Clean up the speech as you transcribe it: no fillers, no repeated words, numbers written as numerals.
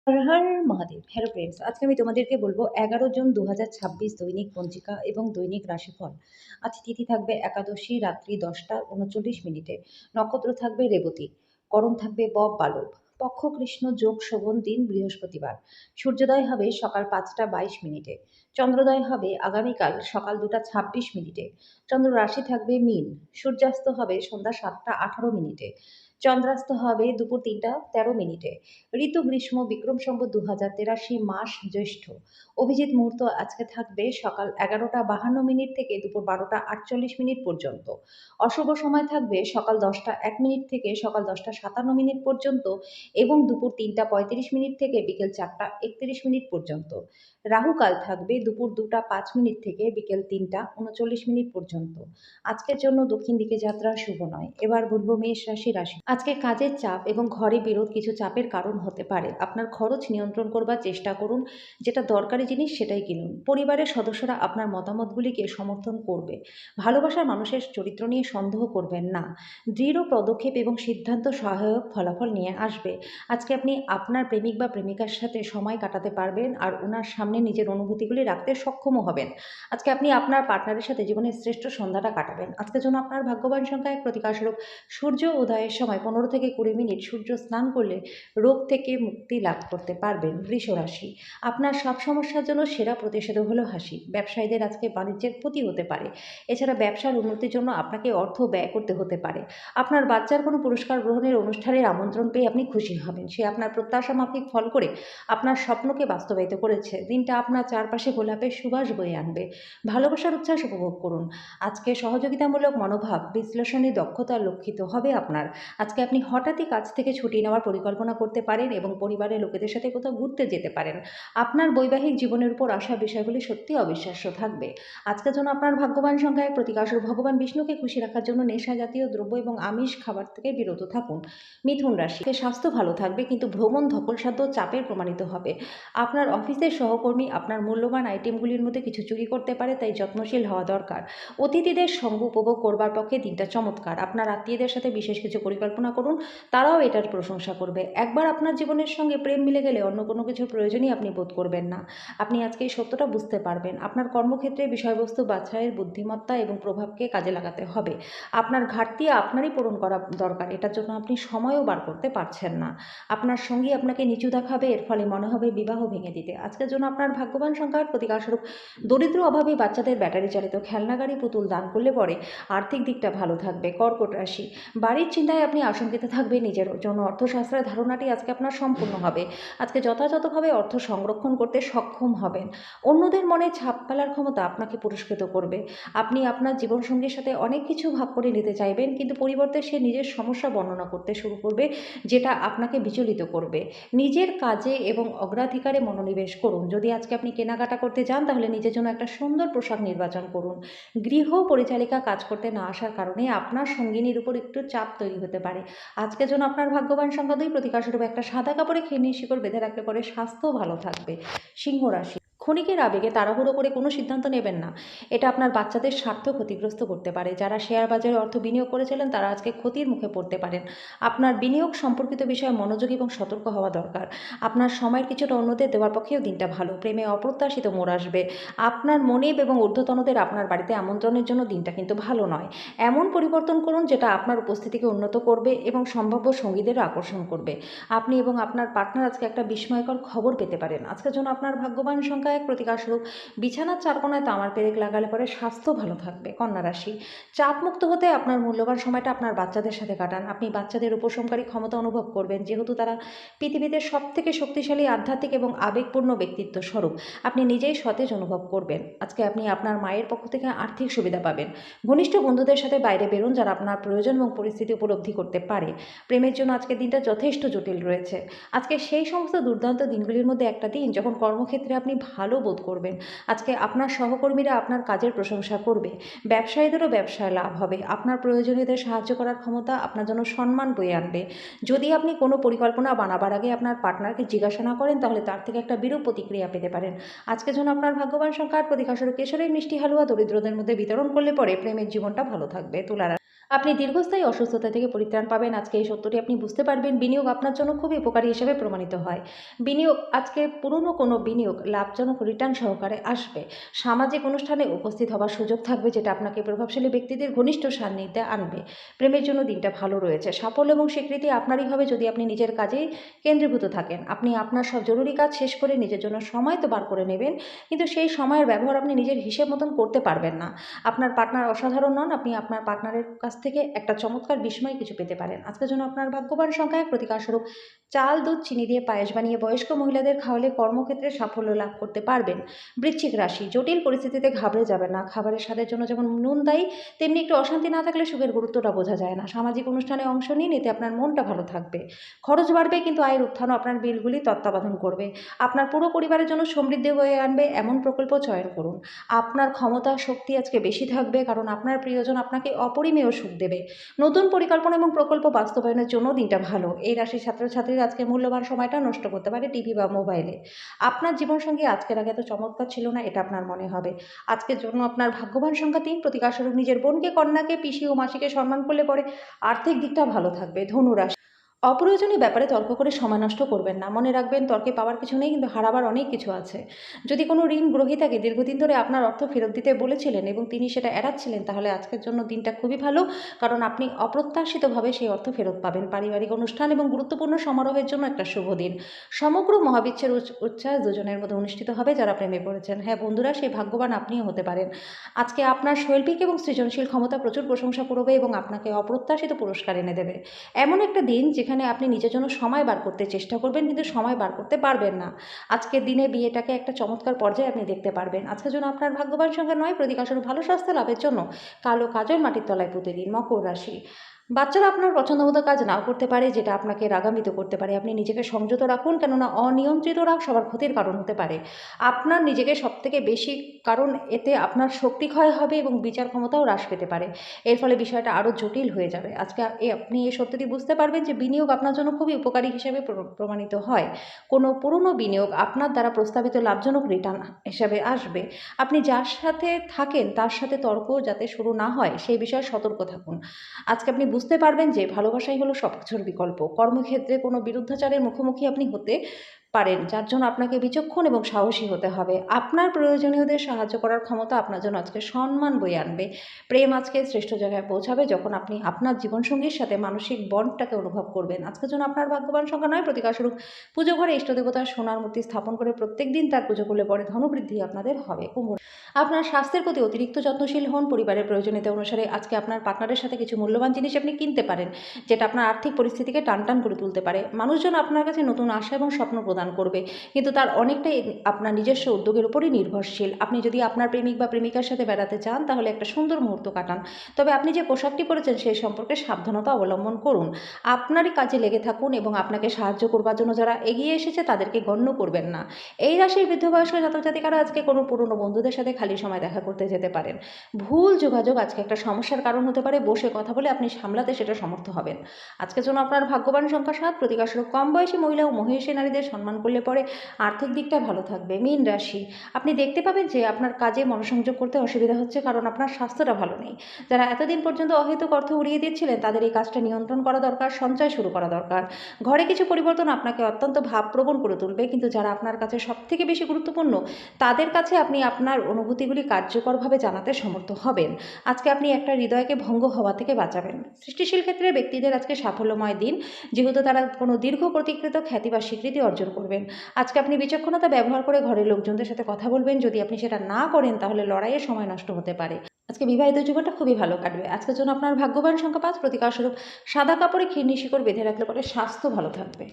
Har Har Mahadev! Hello friends, আজকে আমি তোমাদেরকে বলব ১১ জুন ২০২৬ দৈনিক পঞ্জিকা এবং দৈনিক রাশিফল। আজ তিথি থাকবে একাদশী রাত্রি ১০টা ৩৯ মিনিটে। নক্ষত্র থাকবে রেবতী। করণ থাকবে বব বালব। পক্ষ কৃষ্ণ, যোগ শোভন, দিন বৃহস্পতিবার। সূর্যোদয় হবে সকাল ৫টা ২২ মিনিটে। চন্দ্রোদয় হবে আগামীকাল সকাল ২টা ২৬ মিনিটে। চন্দ্র রাশি থাকবে মীন। সূর্যাস্ত হবে সন্ধ্যা ৭টা ১৮ মিনিটে। চন্দ্রাস্ত হবে দুপুর ৩টা ১৩ মিনিটে। ঋতু গ্রীষ্ম, বিক্রম সম্বত ২০৮৩, মাস জ্যৈষ্ঠ। অভিজিৎ মুহূর্ত আজকে থাকবে সকাল ১১টা ৫২ মিনিট থেকে দুপুর ১২টা ৪৮ মিনিট পর্যন্ত। অশুভ সময় থাকবে সকাল ১০টা ১ মিনিট থেকে সকাল ১০টা ৫৭ মিনিট পর্যন্ত এবং দুপুর ৩টা ৩৫ মিনিট থেকে বিকেল ৪টা ৩১ মিনিট পর্যন্ত। রাহুকাল থাকবে দুপুর ২টা ৫ মিনিট থেকে বিকেল ৩টা ৩৯ মিনিট পর্যন্ত। আজকের জন্য দক্ষিণ দিকে যাত্রা শুভ নয়। এবার বলবো মেষ রাশি। আজকে কাজের চাপ এবং ঘরে বিরোধ কিছু চাপের কারণ হতে পারে। আপনার খরচ নিয়ন্ত্রণ করবার চেষ্টা করুন। যেটা দরকারি জিনিস সেটাই কিনুন। পরিবারের সদস্যরা আপনার মতামতগুলিকে সমর্থন করবে। ভালোবাসার মানুষের চরিত্র নিয়ে সন্দেহ করবেন না। দৃঢ় পদক্ষেপ এবং সিদ্ধান্ত সহায়ক ফলাফল নিয়ে আসবে। আজকে আপনি আপনার প্রেমিক বা প্রেমিকার সাথে সময় কাটাতে পারবেন আর ওনার সামনে নিজের অনুভূতিগুলি রাখতে সক্ষমও হবেন। আজকে আপনি আপনার পার্টনারের সাথে জীবনের শ্রেষ্ঠ সন্ধ্যাটা কাটাবেন। আজকের জন্য আপনার ভাগ্যবান সংখ্যা এক, প্রতিকারস্বরূপ সূর্য উদয়ের সময় ১৫ থেকে ২০ মিনিট সূর্য স্নান করলে রোগ থেকে মুক্তি লাভ করতে পারবেন। বৃষ রাশি। আপনার সব সমস্যার জন্য সেরা প্রতিষেধক হলো হাসি। ব্যবসায়ীদের আজকে বাণিজ্যের ক্ষতি হতে পারে। এছাড়া ব্যবসার উন্নতির জন্য আপনাকে অর্থ ব্যয় করতে হতে পারে। আপনার বাচ্চার কোনো পুরস্কার গ্রহণের অনুষ্ঠানের আমন্ত্রণ পেয়ে আপনি খুশি হবেন। সে আপনার প্রত্যাশা মাফিক ফল করে আপনার স্বপ্নকে বাস্তবায়িত করেছে। দিনটা আপনার চারপাশে গোলাপের সুবাস বয়ে আনবে। ভালোবাসার উচ্ছ্বাস উপভোগ করুন। আজকে সহযোগিতামূলক মনোভাব, বিশ্লেষণী দক্ষতা লক্ষিত হবে আপনার। আজকে আপনি হঠাৎই কাজ থেকে ছুটি নেওয়ার পরিকল্পনা করতে পারেন এবং পরিবারের লোকেদের সাথে কোথাও ঘুরতে যেতে পারেন। আপনার বৈবাহিক জীবনের উপর আসা বিষয়গুলি সত্যি অবিশ্বাস্য থাকবে। আজকের জন্য আপনার ভাগ্যবান সংখ্যা এক, প্রতিকারস্বরূপ ভগবান বিষ্ণুকে খুশি রাখার জন্য নেশা জাতীয় দ্রব্য এবং আমিষ খাবার থেকে বিরত থাকুন। মিথুন রাশি। স্বাস্থ্য ভালো থাকবে কিন্তু ভ্রমণ ধকলসাধ্য চাপের প্রমাণিত হবে। আপনার অফিসের সহকর্মী আপনার মূল্যবান আইটেমগুলির মধ্যে কিছু চুরি করতে পারে, তাই যত্নশীল হওয়া দরকার। অতিথিদের সঙ্গ উপভোগ করবার পক্ষে দিনটা চমৎকার। আপনার আত্মীয়দের সাথে বিশেষ কিছু পরিকল্পনা করুন, তারাও এটার প্রশংসা করবে। একবার আপনার জীবনের সঙ্গে প্রেম মিলে গেলে অন্য কোনো কিছুর প্রয়োজনই আপনি বোধ করবেন না। আপনি আজকে এই সত্যটা বুঝতে পারবেন। আপনার কর্মক্ষেত্রে বিষয়বস্তু বাছাইয়ের বুদ্ধিমত্তা এবং প্রভাবকে কাজে লাগাতে হবে। আপনার ঘাটতি আপনারই পূরণ করা দরকার, এটার জন্য আপনি সময়ও বার করতে পারছেন না। আপনার সঙ্গী আপনাকে নিচু দেখাবে, এর ফলে মনে হবে বিবাহ ভেঙে দিতে। আজকের জন্য আপনার ভাগ্যবান সংখ্যার প্রতিকারস্বরূপ দরিদ্র অভাবী বাচ্চাদের ব্যাটারি চালিত খেলনা গাড়ি পুতুল দান করলে পরে আর্থিক দিকটা ভালো থাকবে। কর্কট রাশি। বাড়ির চিন্তায় আপনি আশঙ্কিত থাকবেন, নিজের জন্য অর্থশাস্ত্রের ধারণাটি আজকে আপনার সম্পূর্ণ হবে। আজকে যথাযথভাবে অর্থ সংরক্ষণ করতে সক্ষম হবেন। অন্যদের মনে ছাপ ফেলার ক্ষমতা আপনাকে পুরস্কৃত করবে। আপনি আপনার জীবনসঙ্গীর সাথে অনেক কিছু ভাগ করে নিতে চাইবেন, কিন্তু পরিবর্তে সে নিজের সমস্যা বর্ণনা করতে শুরু করবে, যেটা আপনাকে বিচলিত করবে। নিজের কাজে এবং অগ্রাধিকারে মনোনিবেশ করুন। যদি আজকে আপনি কেনাকাটা করতে যান তাহলে নিজের জন্য একটা সুন্দর পোশাক নির্বাচন করুন। গৃহ পরিচালিকা কাজ করতে না আসার কারণে আপনার সঙ্গিনীর উপর একটু চাপ তৈরি হতে পারে। আজকের জন্য আপনার ভাগ্যবান সংখ্যা ২, প্রতিকারস্বরূপ একটা সাদা কাপড়ে খেনির শিকড় বেঁধে রাখলে পরে স্বাস্থ্য ভালো থাকবে। সিংহ রাশি। ক্ষণিকের আবেগে তাড়াহুড়ো করে কোনো সিদ্ধান্ত নেবেন না। এটা আপনার বাচ্চাদের স্বার্থ ক্ষতিগ্রস্ত করতে পারে। যারা শেয়ার বাজারে অর্থ বিনিয়োগ করেছিলেন তারা আজকে ক্ষতির মুখে পড়তে পারেন। আপনার বিনিয়োগ সম্পর্কিত বিষয়ে মনোযোগী এবং সতর্ক হওয়া দরকার। আপনার সময়ের কিছুটা অন্যদের দেওয়ার পক্ষেও দিনটা ভালো। প্রেমে অপ্রত্যাশিত মোড় আসবে। আপনার মনিব এবং ঊর্ধ্বতনদের আপনার বাড়িতে আমন্ত্রণের জন্য দিনটা কিন্তু ভালো নয়। এমন পরিবর্তন করুন যেটা আপনার উপস্থিতিকে উন্নত করবে এবং সম্ভাব্য সঙ্গীদেরও আকর্ষণ করবে। আপনি এবং আপনার পার্টনার আজকে একটা বিস্ময়কর খবর পেতে পারেন। আজকের জন্য আপনার ভাগ্যবান সংখ্যা এক, প্রতিকারস্বরূপ বিছানার চারকোনায় তামার পেরেক লাগালে পরে স্বাস্থ্য ভালো থাকবে। কন্যা রাশি। চাপমুক্ত হতে আপনার মূল্যবান সময়টা আপনার বাচ্চাদের সাথে কাটান। আপনি বাচ্চাদের উপশমকারী ক্ষমতা অনুভব করবেন, যেহেতু তারা পৃথিবীতে সবথেকে শক্তিশালী আধ্যাত্মিক এবং আবেগপূর্ণ ব্যক্তিত্ব স্বরূপ। আপনি নিজেই সতেজ অনুভব করবেন। আজকে আপনি আপনার মায়ের পক্ষ থেকে আর্থিক সুবিধা পাবেন। ঘনিষ্ঠ বন্ধুদের সাথে বাইরে বেরোন, যারা আপনার প্রয়োজন এবং পরিস্থিতি উপলব্ধি করতে পারে। প্রেমের জন্য আজকের দিনটা যথেষ্ট জটিল রয়েছে। আজকে সেই সমস্ত দুর্দান্ত দিনগুলির মধ্যে একটা দিন যখন কর্মক্ষেত্রে আপনি ভালো বোধ করবেন। আজকে আপনার সহকর্মীরা আপনার কাজের প্রশংসা করবে। ব্যবসায়ীদেরও ব্যবসায় লাভ হবে। আপনার প্রয়োজনীয়দের সাহায্য করার ক্ষমতা আপনার জন্য সম্মান বয়ে আনবে। যদি আপনি কোনো পরিকল্পনা বানাবার আগে আপনার পার্টনারকে জিজ্ঞাসা না করেন তাহলে তার থেকে একটা বিরূপ প্রতিক্রিয়া পেতে পারেন। আজকের জন্য আপনার ভাগ্যবান সংখ্যার প্রতিকারস্বরূপ কেশরের মিষ্টি হালুয়া দরিদ্রদের মধ্যে বিতরণ করলে পরে প্রেমের জীবনটা ভালো থাকবে। তুলা রাশি। আপনি দীর্ঘস্থায়ী অসুস্থতা থেকে পরিত্রাণ পাবেন। আজকে এই সত্যটি আপনি বুঝতে পারবেন। বিনিয়োগ আপনার জন্য খুবই উপকারী হিসেবে প্রমাণিত হয়। বিনিয়োগ আজকে পুরনো কোনো বিনিয়োগ লাভজনক রিটার্ন সহকারে আসবে। সামাজিক অনুষ্ঠানে উপস্থিত হবার সুযোগ থাকবে, যেটা আপনাকে প্রভাবশালী ব্যক্তিদের ঘনিষ্ঠ সান্নিধ্যে আনবে। প্রেমের জন্য দিনটা ভালো রয়েছে। সাফল্য এবং স্বীকৃতি আপনারই হবে যদি আপনি নিজের কাজেই কেন্দ্রীভূত থাকেন। আপনি আপনার সব জরুরি কাজ শেষ করে নিজের জন্য সময় তো বার করে নেবেন, কিন্তু সেই সময়ের ব্যবহার আপনি নিজের হিসেব মতন করতে পারবেন না। আপনার পার্টনার অসাধারণ নন, আপনি আপনার পার্টনারের কাছ থেকে একটা চমৎকার বিস্ময় কিছু পেতে পারেন। আজকের জন্য আপনার ভাগ্যবান সংখ্যা ১, প্রতিকারস্বরূপ চাল, দুধ, চিনি দিয়ে পায়েস বানিয়ে বয়স্ক মহিলাদের খাওয়ালে কর্মক্ষেত্রে সাফল্য লাভ করতে পারবেন। বৃশ্চিক রাশি, জটিল পরিস্থিতিতে ঘাবড়ে যাবেন না। খাবারের স্বাদের জন্য যেমন নুন দায়ী, তেমনি একটু অশান্তি না থাকলে সুখের গুরুত্বটা বোঝা যায় না। সামাজিক অনুষ্ঠানে অংশ নিন, এতে আপনার মনটা ভালো থাকবে। খরচ বাড়বে, কিন্তু আয়ের উত্থানও আপনার বিলগুলি তত্ত্বাবধান করবে। আপনার পুরো পরিবারের জন্য সমৃদ্ধি বয়ে আনবে এমন প্রকল্প চয়ন করুন। আপনার ক্ষমতা শক্তি আজকে বেশি থাকবে, কারণ আপনার প্রিয়জন আপনাকে অপরিমেয় সুখ দেবে। নতুন পরিকল্পনা এবং প্রকল্প বাস্তবায়নের জন্য দিনটা ভালো। এই রাশির ছাত্রছাত্রীরা আজকে মূল্যবান সময়টা নষ্ট করতে পারে টিভি বা মোবাইলে। আপনার জীবনসঙ্গী আজকের আগে এত চমৎকার ছিল না, এটা আপনার মনে হবে। আজকের জন্য আপনার ভাগ্যবান সংখ্যা ৩, প্রতিকারস্বরূপ নিজের বোনকে, কন্যাকে, পিসি ও মাসিকে সম্মান করলে পরে আর্থিক দিকটা ভালো থাকবে। ধনুরাশি, অপ্রয়োজনীয় ব্যাপারে তর্ক করে সময় নষ্ট করবেন না। মনে রাখবেন, তর্কে পাওয়ার কিছু নেই, কিন্তু হারাবার অনেক কিছু আছে। যদি কোনো ঋণ গ্রহীতাকে দীর্ঘদিন ধরে আপনার অর্থ ফেরত দিতে বলেছিলেন এবং তিনি সেটা এড়াচ্ছিলেন, তাহলে আজকের জন্য দিনটা খুবই ভালো, কারণ আপনি অপ্রত্যাশিতভাবে সেই অর্থ ফেরত পাবেন। পারিবারিক অনুষ্ঠান এবং গুরুত্বপূর্ণ সমারোহের জন্য একটা শুভ দিন। সমগ্র মহাবিশ্বের উচ্ছ্বাস দুজনের মধ্যে অনুষ্ঠিত হবে যারা প্রেমে পড়েছেন। হ্যাঁ বন্ধুরা, সেই ভাগ্যবান আপনিও হতে পারেন। আজকে আপনার শৈল্পিক এবং সৃজনশীল ক্ষমতা প্রচুর প্রশংসা করবে এবং আপনাকে অপ্রত্যাশিত পুরস্কার এনে দেবে। এমন একটা দিন যেখানে আপনি নিজের জন্য সময় বার করতে চেষ্টা করবেন, কিন্তু সময় বার করতে পারবেন না। আজকের দিনে বিয়েটাকে একটা চমৎকার পর্যায়ে আপনি দেখতে পারবেন। আজকের জন্য আপনার ভাগ্যবান সংখ্যা ৯, প্রতিকারস্বরূপ ভালো স্বাস্থ্য লাভের জন্য কালো কাজল মাটির তলায় পুঁতে দিন। মকর রাশি, বাচ্চারা আপনার পছন্দমতো কাজ নাও করতে পারে, যেটা আপনাকে রাগান্বিত করতে পারে। আপনি নিজেকে সংযত রাখুন, কেননা অনিয়ন্ত্রিত রাগ সবার ক্ষতির কারণ হতে পারে। আপনার নিজেকে সবথেকে বেশি, কারণ এতে আপনার শক্তি ক্ষয় হবে এবং বিচার ক্ষমতাও হ্রাস পেতে পারে। এর ফলে বিষয়টা আরও জটিল হয়ে যাবে। আজকে আপনি এই সত্যটি বুঝতে পারবেন যে বিনিয়োগ আপনার জন্য খুবই উপকারী হিসেবে প্রমাণিত হয়। কোনো পুরনো বিনিয়োগ আপনার দ্বারা প্রস্তাবিত লাভজনক রিটার্ন হিসাবে আসবে। আপনি যার সাথে থাকেন তার সাথে তর্ক যাতে শুরু না হয় সেই বিষয়ে সতর্ক থাকুন। আজকে আপনি বুঝতে পারবেন যে ভালোবাসাই হলো সবকিছুর বিকল্প। কর্মক্ষেত্রে কোনো বিরুদ্ধাচারের মুখোমুখি আপনি হতে পারেন, যার জন্য আপনাকে বিচক্ষণ এবং সাহসী হতে হবে। আপনার প্রয়োজনীয়দের সাহায্য করার ক্ষমতা আপনার জন্য আজকে সম্মান বয়ে আনবে। প্রেম আজকে শ্রেষ্ঠ জায়গায় পৌঁছাবে যখন আপনি আপনার জীবনসঙ্গীর সাথে মানসিক বন্ডটাকে অনুভব করবেন। আজকের জন্য আপনার ভাগ্যবান সংখ্যা ৯, প্রতিকারস্বরূপ পুজো ঘরে ইষ্টদেবতার সোনার মূর্তি স্থাপন করে প্রত্যেক দিন তার পুজো করলে পরে ধনবৃদ্ধি আপনাদের হবে। কুম্ভ, আপনার স্বাস্থ্যের প্রতি অতিরিক্ত যত্নশীল হন। পরিবারের প্রয়োজনীয়তা অনুসারে আজকে আপনার পার্টনারের সাথে কিছু মূল্যবান জিনিস আপনি কিনতে পারেন, যেটা আপনার আর্থিক পরিস্থিতিকে টানটান করে তুলতে পারে। মানুষজন আপনার কাছে নতুন আশা এবং স্বপ্ন প্রদান করবে, কিন্তু তার অনেকটাই আপনার নিজস্ব উদ্যোগের উপরই নির্ভরশীল। আপনি যদি আপনার প্রেমিক বা প্রেমিকার সাথে বেড়াতে চান, তাহলে একটা সুন্দর মুহূর্ত কাটান। তবে আপনি যে পোশাকটি পরেছেন সেই সম্পর্কে সাবধানতা অবলম্বন করুন। আপনারই কাজে লেগে থাকুন এবং আপনাকে সাহায্য করবার জন্য যারা এগিয়ে এসেছে তাদেরকে গণ্য করবেন না। এই রাশির বৃদ্ধবয়স্ক জাতক-জাতিকারা আজকে কোনো পুরনো বন্ধুদের সাথে খালি সময় দেখা করতে যেতে পারেন। ভুল যোগাযোগ আজকে একটা সমস্যার কারণ হতে পারে। বসে কথা বলে আপনি সামলাতে সেটা সমর্থ হবেন। আজকের জন্য আপনার ভাগ্যবান সংখ্যা ৭, প্রতিকারস্বরূপ কম বয়সী মহিলা ও মহিষী নারীদের সম্মান করলে পরে আর্থিক দিকটা ভালো থাকবে। মীন রাশি, আপনি দেখতে পাবেন যে আপনার কাজে মনোসংযোগ করতে অসুবিধা হচ্ছে, কারণ আপনার স্বাস্থ্যটা ভালো নেই। যারা এতদিন পর্যন্ত অহেতুক অর্থ উড়িয়ে দিচ্ছিলেন তাদের এই কাজটা নিয়ন্ত্রণ করা দরকার, সঞ্চয় শুরু করা দরকার। ঘরে কিছু পরিবর্তন আপনাকে অত্যন্ত ভাবপ্রবণ করে তুলবে, কিন্তু যারা আপনার কাছে সবথেকে বেশি গুরুত্বপূর্ণ তাদের কাছে আপনি আপনার অনুভূতিগুলি কার্যকরভাবে জানাতে সমর্থ হবেন। আজকে আপনি একটা হৃদয়কে ভঙ্গ হওয়া থেকে বাঁচাবেন। সৃষ্টিশীল ক্ষেত্রে ব্যক্তিদের আজকে সাফল্যময় দিন, যেহেতু তারা কোনো দীর্ঘ প্রতীক্ষিত খ্যাতি বা স্বীকৃতি অর্জন করবেন। আজকে আপনি বিচক্ষণতা ব্যবহার করে ঘরের লোকজনদের সাথে কথা বলবেন। যদি আপনি সেটা না করেন তাহলে লড়াইয়ের সময় নষ্ট হতে পারে। আজকে বিবাহিত জীবনটা খুবই ভালো কাটবে। আজকের জন্য আপনার ভাগ্যবান সংখ্যা ৫, প্রতিকারস্বরূপ সাদা কাপড়ে খিরনি শিকড় বেঁধে রাখলে পরে স্বাস্থ্য ভালো থাকবে।